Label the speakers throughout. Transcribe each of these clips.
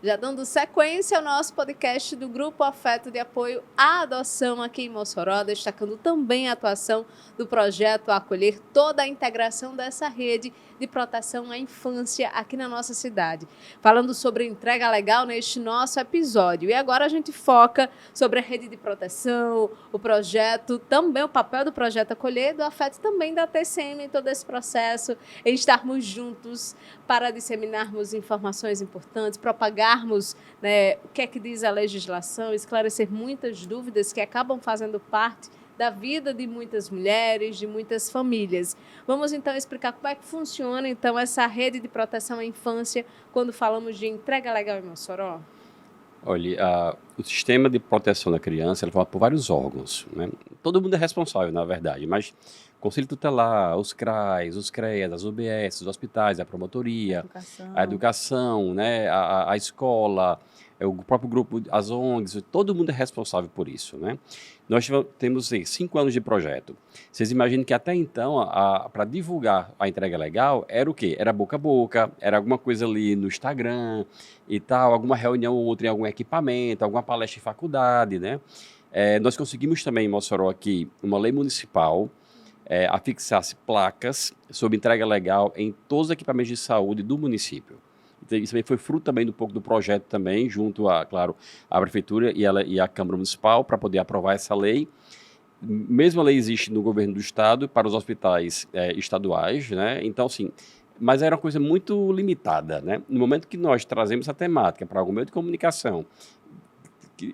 Speaker 1: Já dando sequência ao nosso podcast do Grupo Afeto de Apoio à Adoção aqui em Mossoró, destacando também a atuação do projeto Acolher, toda a integração dessa rede de proteção à infância aqui na nossa cidade. Falando sobre entrega legal neste nosso episódio. E agora a gente foca sobre a rede de proteção, o projeto, também o papel do projeto Acolher, do Afeto também da TCM em todo esse processo, em estarmos juntos para disseminarmos informações importantes, propagarmos, né, o que é que diz a legislação, esclarecer muitas dúvidas que acabam fazendo parte da vida de muitas mulheres, de muitas famílias. Vamos então explicar como é que funciona então essa rede de proteção à infância quando falamos de entrega legal em Mossoró?
Speaker 2: Olha, o sistema de proteção da criança ele é formado por vários órgãos, né? Todo mundo é responsável, na verdade, mas o Conselho Tutelar, os CRAs, os CREAs, as UBS, os hospitais, a promotoria, a educação, né? A escola, o próprio grupo, as ONGs, todo mundo é responsável por isso, né? Nós temos 5 anos de projeto. Vocês imaginam que até então, para divulgar a entrega legal, era o quê? Era boca a boca, era alguma coisa ali no Instagram e tal, alguma reunião ou outra em algum equipamento, alguma palestra em faculdade, né? Nós conseguimos também em Mossoró aqui uma lei municipal afixasse placas sobre entrega legal em todos os equipamentos de saúde do município. Então, isso também foi fruto também um pouco do projeto também, junto a, claro, a prefeitura e a Câmara Municipal para poder aprovar essa lei. Mesmo a lei existe no governo do estado para os hospitais estaduais, né? Então, assim, mas era uma coisa muito limitada, né? No momento que nós trazemos essa temática para algum meio de comunicação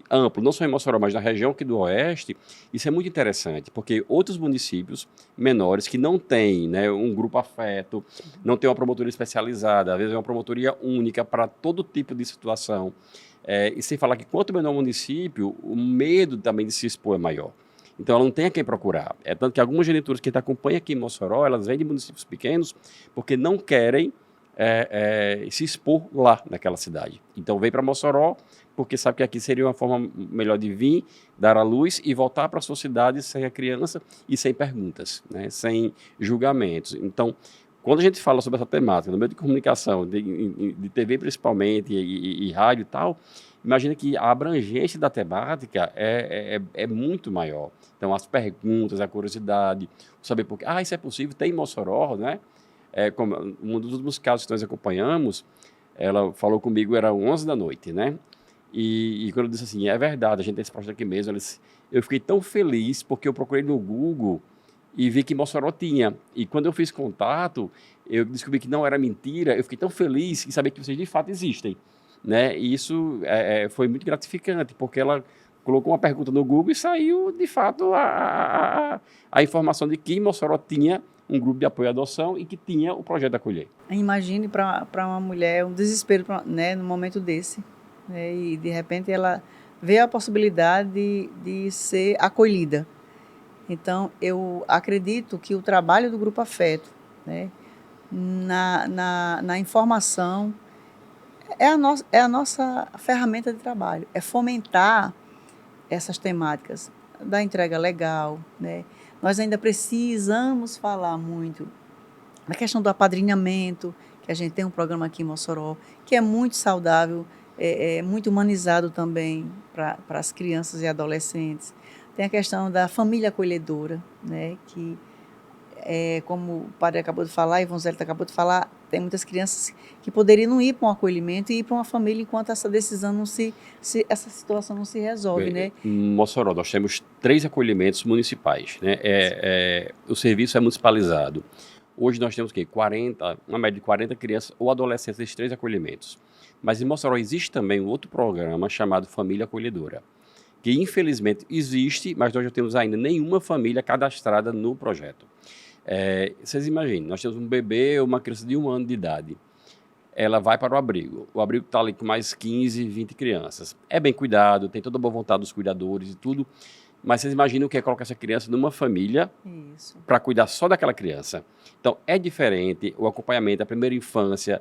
Speaker 2: amplo, não só em Mossoró, mas na região aqui do Oeste, isso é muito interessante, porque outros municípios menores que não têm, né, um grupo afeto, não tem uma promotoria especializada, às vezes é uma promotoria única para todo tipo de situação, e sem falar que quanto menor o município, o medo também de se expor é maior. Então, ela não tem a quem procurar. É tanto que algumas genituras que a gente acompanha aqui em Mossoró, elas vêm de municípios pequenos porque não querem se expor lá naquela cidade. Então, vem para Mossoró porque sabe que aqui seria uma forma melhor de vir, dar à luz e voltar para a sua cidade sem a criança e sem perguntas, né? Sem julgamentos. Então, quando a gente fala sobre essa temática, no meio de comunicação, de TV principalmente, e rádio e tal, imagina que a abrangência da temática é muito maior. Então, as perguntas, a curiosidade, saber por quê. Isso é possível, tem em Mossoró, né? Como um dos últimos casos que nós acompanhamos, ela falou comigo, era 11 da noite, né? E quando eu disse assim, é verdade, a gente tem esse projeto aqui mesmo, eu fiquei tão feliz porque eu procurei no Google e vi que Mossoró tinha. E quando eu fiz contato, eu descobri que não era mentira, eu fiquei tão feliz em saber que vocês de fato existem, né? E isso foi muito gratificante, porque ela colocou uma pergunta no Google e saiu, de fato, a informação de que Mossoró tinha um grupo de apoio à adoção e que tinha o projeto Acolher.
Speaker 3: Imagine para uma mulher um desespero, né, no momento desse. E de repente ela vê a possibilidade de ser acolhida. Então eu acredito que o trabalho do Grupo Afeto, né, na informação é a nossa ferramenta de trabalho, é fomentar essas temáticas da entrega legal, né? Nós ainda precisamos falar muito na questão do apadrinhamento, que a gente tem um programa aqui em Mossoró, que é muito saudável, muito humanizado também para as crianças e adolescentes. Tem a questão da família acolhedora, né, que, como o padre acabou de falar, Ivonzélita acabou de falar, tem muitas crianças que poderiam não ir para um acolhimento e ir para uma família enquanto essa decisão essa situação não se resolve, né?
Speaker 2: Em Mossoró, nós temos 3 acolhimentos municipais, né? O serviço é municipalizado. Hoje nós temos uma média de 40 crianças ou adolescentes desses 3 acolhimentos. Mas em Mossoró existe também um outro programa chamado Família Acolhedora, que infelizmente existe, mas nós não temos ainda nenhuma família cadastrada no projeto. Vocês imaginem, nós temos um bebê ou uma criança de 1 ano de idade. Ela vai para o abrigo está ali com mais 15, 20 crianças. É bem cuidado, tem toda a boa vontade dos cuidadores e tudo, mas vocês imaginam o que é colocar essa criança numa família
Speaker 3: Isso.
Speaker 2: para cuidar só daquela criança. Então, é diferente o acompanhamento, a primeira infância,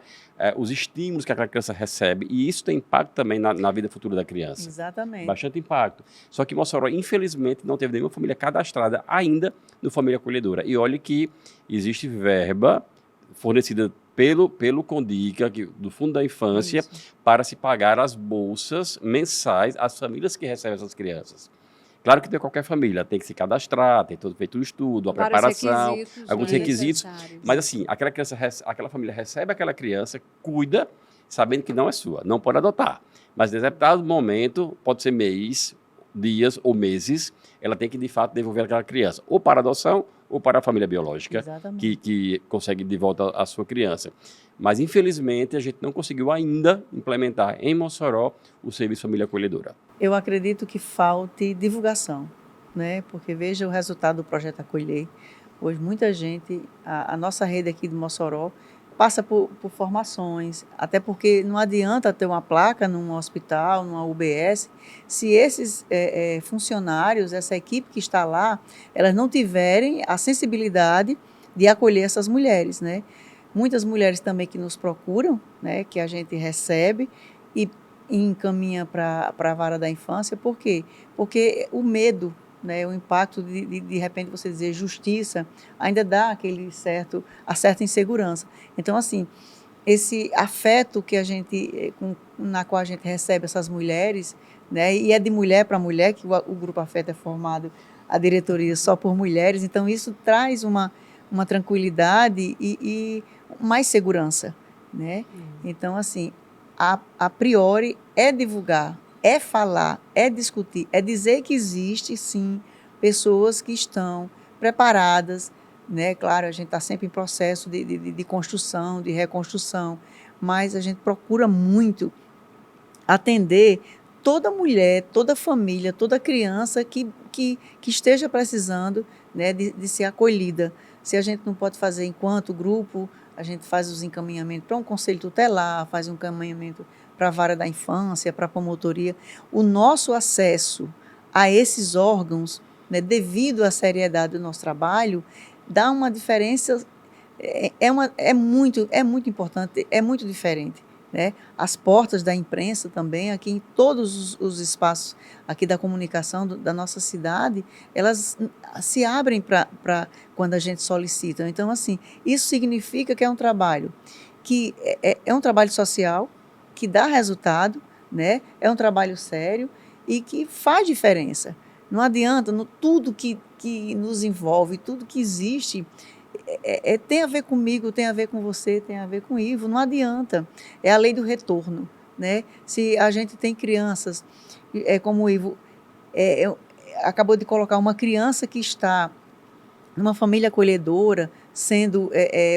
Speaker 2: os estímulos que aquela criança recebe, e isso tem impacto também na vida futura da criança.
Speaker 3: Exatamente.
Speaker 2: Bastante impacto. Só que Mossoró, infelizmente, não teve nenhuma família cadastrada ainda no Família Acolhedora. E olhe que existe verba fornecida pelo Condica, do Fundo da Infância,
Speaker 3: Isso.
Speaker 2: para se pagar as bolsas mensais às famílias que recebem essas crianças. Claro que tem qualquer família, tem que se cadastrar, tem todo feito o estudo, a
Speaker 1: Vários
Speaker 2: preparação,
Speaker 1: requisitos,
Speaker 2: alguns
Speaker 1: né,
Speaker 2: requisitos.
Speaker 1: necessários.
Speaker 2: Mas assim, aquela família recebe aquela criança, cuida, sabendo que não é sua, não pode adotar. Mas em determinado momento, pode ser mês, dias ou meses, ela tem que de fato devolver aquela criança, ou para adoção, ou para a família biológica,
Speaker 3: Exatamente.
Speaker 2: que consegue de volta a sua criança. Mas infelizmente a gente não conseguiu ainda implementar em Mossoró o serviço Família Acolhedora.
Speaker 3: Eu acredito que falte divulgação, né? Porque veja o resultado do projeto Acolher. Hoje muita gente, a nossa rede aqui de Mossoró, passa por formações, até porque não adianta ter uma placa num hospital, numa UBS, se esses funcionários, essa equipe que está lá, elas não tiverem a sensibilidade de acolher essas mulheres, né? Muitas mulheres também que nos procuram, né, que a gente recebe e encaminha para a vara da infância. Por quê? Porque o medo, né, o impacto de repente você dizer justiça, ainda dá a certa insegurança. Então, assim, esse afeto que na qual a gente recebe essas mulheres, né, e é de mulher para mulher, que o Grupo Afeto é formado, a diretoria só por mulheres, então isso traz uma tranquilidade e mais segurança, né? Então, assim, a priori é divulgar, é falar, é discutir, é dizer que existe, sim, pessoas que estão preparadas, né? Claro, a gente está sempre em processo de construção, de reconstrução, mas a gente procura muito atender toda mulher, toda família, toda criança que esteja precisando, né, de ser acolhida. Se a gente não pode fazer enquanto grupo, a gente faz os encaminhamentos para um conselho tutelar, faz um encaminhamento para a vara da infância, para a promotoria. O nosso acesso a esses órgãos, né, devido à seriedade do nosso trabalho, dá uma diferença, é muito importante, é muito diferente. Né? As portas da imprensa também, aqui em todos os espaços aqui da comunicação da nossa cidade, elas se abrem para quando a gente solicita. Então, assim, isso significa que é um trabalho que é um trabalho social, que dá resultado, né? É um trabalho sério e que faz diferença. Não adianta, tudo que nos envolve, tudo que existe, tem a ver comigo, tem a ver com você, tem a ver com o Ivo, não adianta. É a lei do retorno, né? Se a gente tem crianças, como o Ivo acabou de colocar, uma criança que está numa família acolhedora, sendo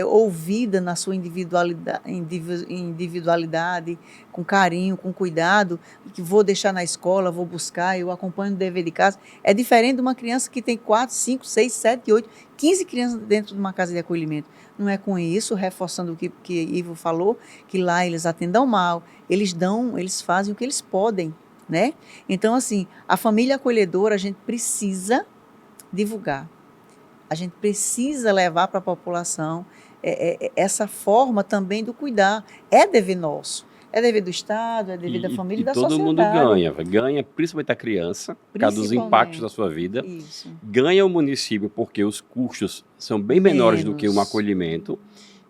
Speaker 3: ouvida na sua individualidade, com carinho, com cuidado, que vou deixar na escola, vou buscar, eu acompanho o dever de casa. É diferente de uma criança que tem 4, 5, 6, 7, 8, 15 crianças dentro de uma casa de acolhimento. Não é com isso, reforçando o que Ivo falou, que lá eles atendam mal, eles fazem o que eles podem, né? Então, assim, a família acolhedora a gente precisa divulgar. A gente precisa levar para a população essa forma também do cuidar. É dever nosso. É dever do Estado, é dever da família e da sociedade.
Speaker 2: E todo mundo ganha. Ganha principalmente a criança, por causa dos impactos da sua vida.
Speaker 3: Isso.
Speaker 2: Ganha o município, porque os custos são bem menores do que um acolhimento.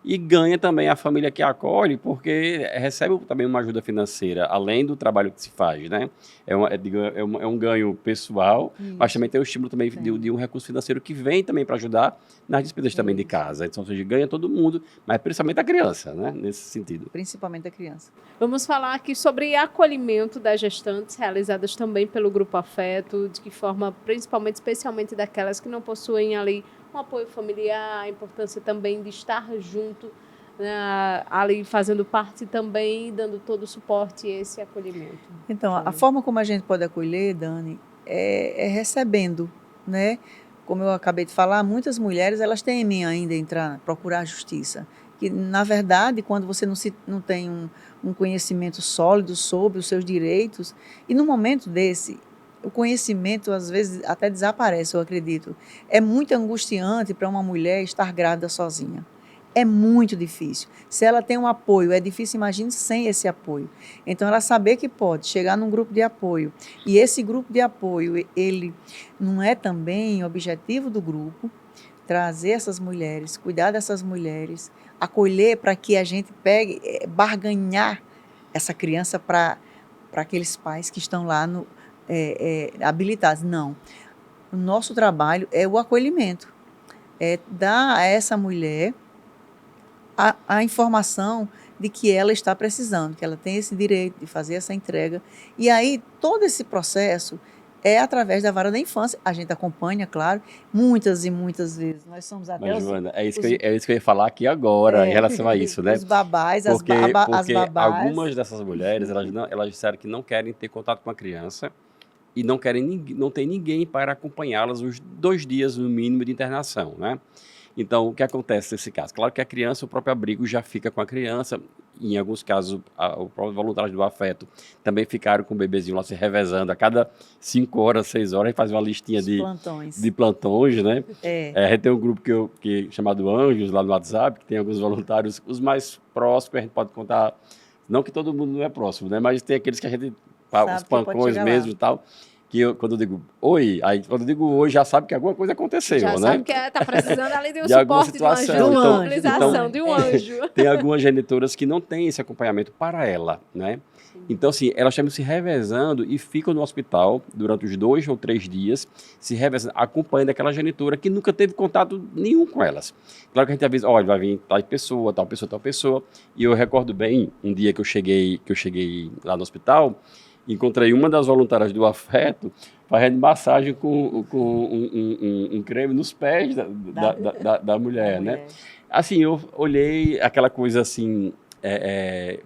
Speaker 2: E ganha também a família que acolhe, porque recebe também uma ajuda financeira, além do trabalho que se faz, né? É um ganho pessoal, mas também tem o estímulo também de um recurso financeiro que vem também para ajudar nas despesas também de casa. Então, ou seja, ganha todo mundo, mas principalmente a criança, né? Nesse sentido.
Speaker 3: Principalmente a criança.
Speaker 1: Vamos falar aqui sobre acolhimento das gestantes, realizadas também pelo Grupo Afeto, de que forma, principalmente, especialmente daquelas que não possuem ali um apoio familiar, a importância também de estar junto, né, ali fazendo parte também, dando todo o suporte a esse acolhimento.
Speaker 3: Então, a forma como a gente pode acolher, Dani, é recebendo, né? Como eu acabei de falar, muitas mulheres, elas temem ainda procurar a justiça. Que, na verdade, quando você não tem um conhecimento sólido sobre os seus direitos, e no momento desse, o conhecimento, às vezes, até desaparece, eu acredito. É muito angustiante para uma mulher estar grávida sozinha. É muito difícil. Se ela tem um apoio, é difícil, imagine sem esse apoio. Então, ela saber que pode chegar num grupo de apoio. E esse grupo de apoio, ele não é também objetivo do grupo trazer essas mulheres, cuidar dessas mulheres, acolher para que a gente pegue, barganhar essa criança para aqueles pais que estão lá habilitados. Não. O nosso trabalho é o acolhimento. É dar a essa mulher a informação de que ela está precisando, que ela tem esse direito de fazer essa entrega. E aí, todo esse processo é através da vara da infância. A gente acompanha, claro, muitas e muitas vezes. Nós somos até
Speaker 2: Mas, Joana, é isso que eu ia falar aqui agora, em relação a isso, né?
Speaker 3: Os babás,
Speaker 2: porque,
Speaker 3: as
Speaker 2: porque
Speaker 3: babás.
Speaker 2: algumas dessas mulheres, elas disseram que não querem ter contato com a criança e não tem ninguém para acompanhá-las os 2 dias, no mínimo, de internação, né? Então, o que acontece nesse caso? Claro que a criança, o próprio abrigo já fica com a criança. Em alguns casos, o próprio voluntário do afeto também ficaram com o bebezinho lá se revezando. A cada 5 horas, 6 horas, a gente faz uma listinha de plantões, né? A gente tem um grupo chamado Anjos, lá no WhatsApp, que tem alguns voluntários, os mais próximos, a gente pode contar. Não que todo mundo não é próximo, né? Mas tem aqueles que a gente... os pancões mesmo e tal. Quando eu digo oi, aí quando eu digo oi, já sabe que alguma coisa aconteceu,
Speaker 1: já
Speaker 2: né?
Speaker 1: sabe que está precisando ali de um
Speaker 2: de alguma
Speaker 1: suporte,
Speaker 2: situação.
Speaker 1: de uma mobilização, de um anjo.
Speaker 2: Tem algumas genitoras que não têm esse acompanhamento para ela, né? Então, assim, elas estão se revezando e ficam no hospital durante os 2 ou 3 dias, se revezando, acompanhando aquela genitora que nunca teve contato nenhum com elas. Claro que a gente avisa, olha, vai vir tal pessoa, tal pessoa, tal pessoa. E eu recordo bem, um dia que eu cheguei lá no hospital, encontrei uma das voluntárias do afeto fazendo massagem com um creme nos pés da mulher, né? Assim, eu olhei aquela coisa assim,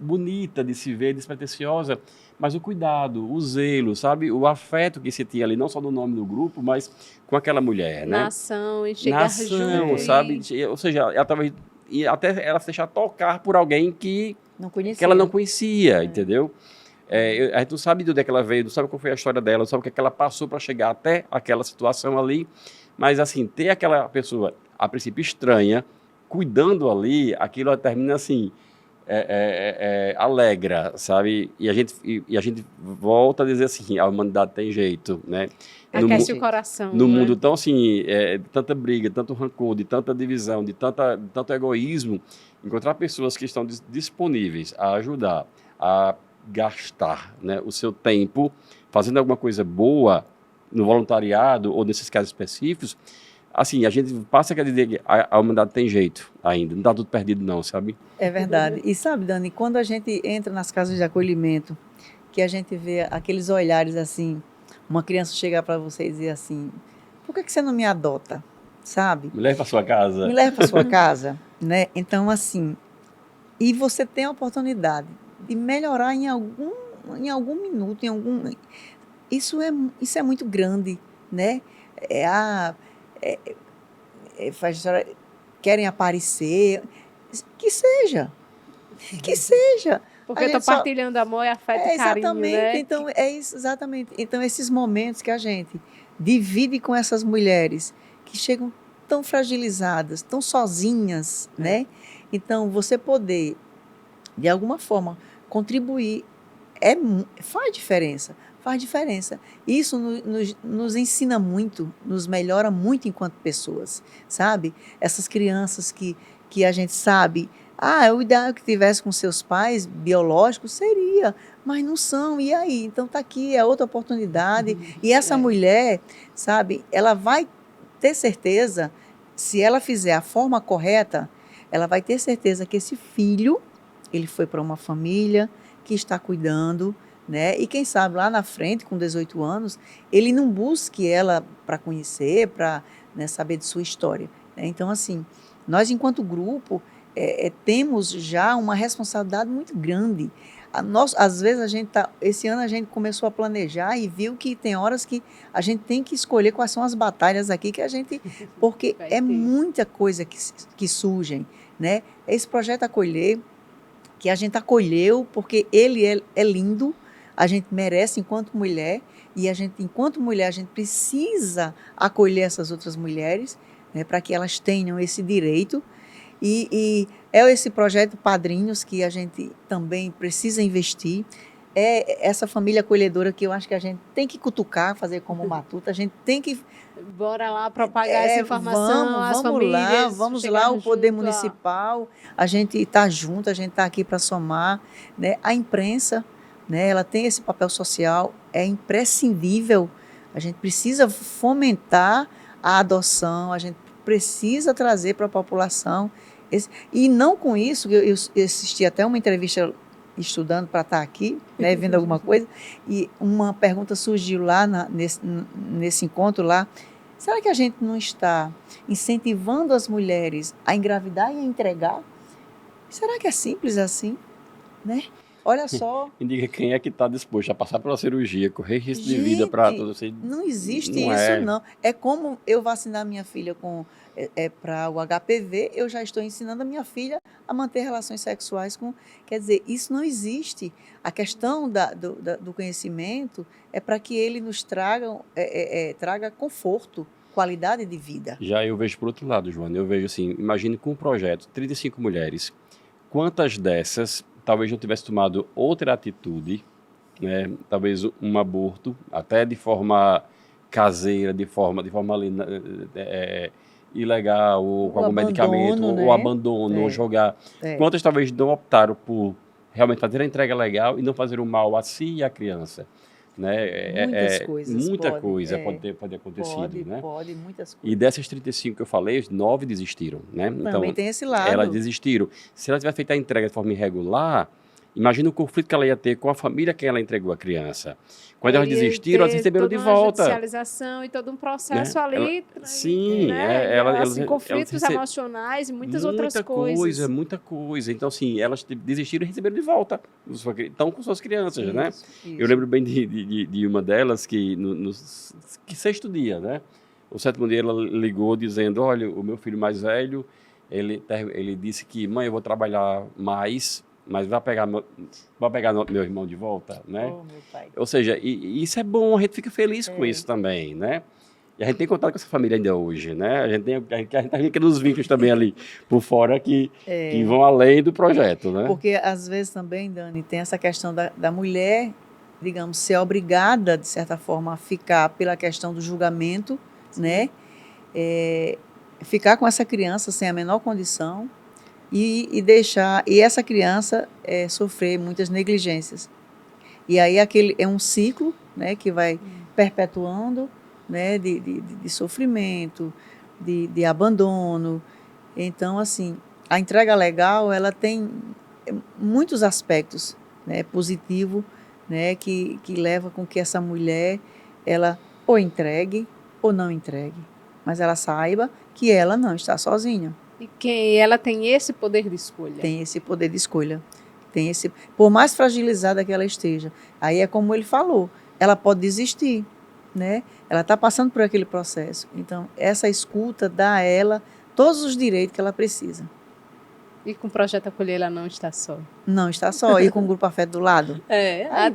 Speaker 2: bonita de se ver, despretensiosa, mas o cuidado, o zelo, sabe? O afeto que se tinha ali, não só no nome do grupo, mas com aquela mulher, né?
Speaker 1: Na ação, em chegar junto.
Speaker 2: Sabe? Ou seja, ela talvez até ela se deixar tocar por alguém que ela não conhecia, entendeu? A gente não sabe de onde é que ela veio, não sabe qual foi a história dela, não sabe o que é que ela passou para chegar até aquela situação ali, mas assim, ter aquela pessoa, a princípio estranha, cuidando ali, aquilo termina assim, alegra, sabe? E a gente volta a dizer assim, a humanidade tem jeito, né?
Speaker 1: Aquece o coração.
Speaker 2: No mundo tão assim, de tanta briga, de tanto rancor, de tanta divisão, de tanto egoísmo, encontrar pessoas que estão disponíveis a ajudar, a gastar, né, o seu tempo fazendo alguma coisa boa no voluntariado ou nesses casos específicos, assim, a gente passa a dizer que a humanidade tem jeito ainda, não está tudo perdido não, sabe?
Speaker 3: É verdade. E sabe, Dani, quando a gente entra nas casas de acolhimento, que a gente vê aqueles olhares assim, uma criança chegar para você e dizer assim, por que você não me adota, sabe?
Speaker 2: Me leva para sua casa.
Speaker 3: Me leva para sua casa, né? Então, assim, e você tem a oportunidade de melhorar em algum minuto, isso é muito grande, né? Querem aparecer, que seja.
Speaker 1: Porque estou partilhando amor e afeto e carinho, né?
Speaker 3: Então, exatamente. Então, esses momentos que a gente divide com essas mulheres que chegam tão fragilizadas, tão sozinhas, né? Então, você poder, de alguma forma, contribuir faz diferença. Isso nos ensina muito, nos melhora muito enquanto pessoas, sabe? Essas crianças que a gente sabe, o ideal que tivesse com seus pais biológicos seria, mas não são, e aí? Então está aqui, é outra oportunidade. E essa mulher, sabe, ela vai ter certeza, se ela fizer a forma correta, ela vai ter certeza que esse filho, ele foi para uma família que está cuidando, né? E quem sabe lá na frente, com 18 anos, ele não busque ela para conhecer, para, né, saber de sua história, né? Então, assim, nós enquanto grupo temos já uma responsabilidade muito grande. Às vezes esse ano a gente começou a planejar e viu que tem horas que a gente tem que escolher quais são as batalhas aqui porque é muita coisa que surgem, né? Esse projeto Acolher, que a gente acolheu, porque ele é lindo, a gente merece enquanto mulher, e a gente, enquanto mulher, a gente precisa acolher essas outras mulheres, né, para que elas tenham esse direito. E é esse projeto Padrinhos que a gente também precisa investir. É essa família acolhedora que eu acho que a gente tem que cutucar, fazer como Matuta, a gente tem que...
Speaker 1: Bora lá propagar essa informação, as famílias.
Speaker 3: Vamos lá, o poder municipal, a gente está junto, a gente está aqui para somar, né? A imprensa, né, ela tem esse papel social, é imprescindível, a gente precisa fomentar a adoção, a gente precisa trazer para a população, e não com isso, eu assisti até uma entrevista estudando para estar aqui, né, vendo alguma coisa, e uma pergunta surgiu lá nesse encontro lá: será que a gente não está incentivando as mulheres a engravidar e a entregar? Será que é simples assim, né? Olha só.
Speaker 2: Me diga quem é que está disposto a passar pela cirurgia, correr risco de vida para todos vocês.
Speaker 3: Não existe isso, não. É como eu vacinar minha filha para o HPV, eu já estou ensinando a minha filha a manter relações sexuais com... Quer dizer, isso não existe. A questão do conhecimento é para que ele nos traga conforto, qualidade de vida.
Speaker 2: Já eu vejo por outro lado, Joana, eu vejo assim, imagine com um projeto, 35 mulheres, quantas dessas talvez não tivesse tomado outra atitude, né? Talvez um aborto, até de forma caseira, de forma ilegal, ou com algum medicamento,
Speaker 3: né?
Speaker 2: ou abandono, ou jogar. Quantas talvez não optaram por realmente fazer a entrega legal e não fazer o mal a si e à criança? Né? Muita coisa pode ter acontecido.
Speaker 3: Pode, muitas coisas.
Speaker 2: E dessas 35 que eu falei, 9 desistiram. Né?
Speaker 3: Também
Speaker 2: então,
Speaker 3: tem esse lado.
Speaker 2: Elas desistiram. Se ela tiver feito a entrega de forma irregular, imagina o conflito que ela ia ter com a família que ela entregou a criança. Quando elas desistiram, elas receberam de volta.
Speaker 1: Judicialização e todo um processo ali.
Speaker 2: Sim,
Speaker 1: conflitos emocionais e muitas outras coisas.
Speaker 2: Muita coisa. Então, assim, elas desistiram e receberam de volta. Estão com suas crianças, né? Isso. Eu lembro bem de uma delas que, que 6º dia, né? O 7º dia ela ligou dizendo: olha, o meu filho mais velho, ele disse que, mãe, eu vou trabalhar mais, mas vai pegar meu irmão de volta, né?
Speaker 3: Oh, meu pai.
Speaker 2: Ou seja, e isso é bom, a gente fica feliz com isso também, né? E a gente tem contato com essa família ainda hoje, né? A gente tá aqueles vínculos também ali por fora que vão além do projeto, né?
Speaker 3: Porque às vezes também, Dani, tem essa questão da mulher, digamos, ser obrigada, de certa forma, a ficar pela questão do julgamento, né? Ficar com essa criança sem a menor condição, e deixar essa criança sofrer muitas negligências. E aí é um ciclo, né, que vai perpetuando, né, de sofrimento, de abandono. Então, assim, a entrega legal, ela tem muitos aspectos, né, positivos, né, que leva com que essa mulher, ela ou entregue ou não entregue, mas ela saiba que ela não está sozinha.
Speaker 1: E que ela tem esse poder de escolha.
Speaker 3: Tem esse poder de escolha. Por mais fragilizada que ela esteja. Aí é como ele falou, ela pode desistir, né? Ela está passando por aquele processo. Então, essa escuta dá a ela todos os direitos que ela precisa.
Speaker 1: E com o Projeto Acolher ela não está só.
Speaker 3: Não está só. E com o Grupo Afeto do lado.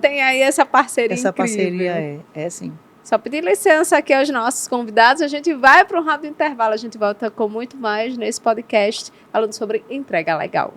Speaker 1: Tem aí essa parceria
Speaker 3: incrível. Essa
Speaker 1: parceria
Speaker 3: é sim.
Speaker 1: Só pedir licença aqui aos nossos convidados, a gente vai para um rápido intervalo, a gente volta com muito mais nesse podcast, falando sobre entrega legal.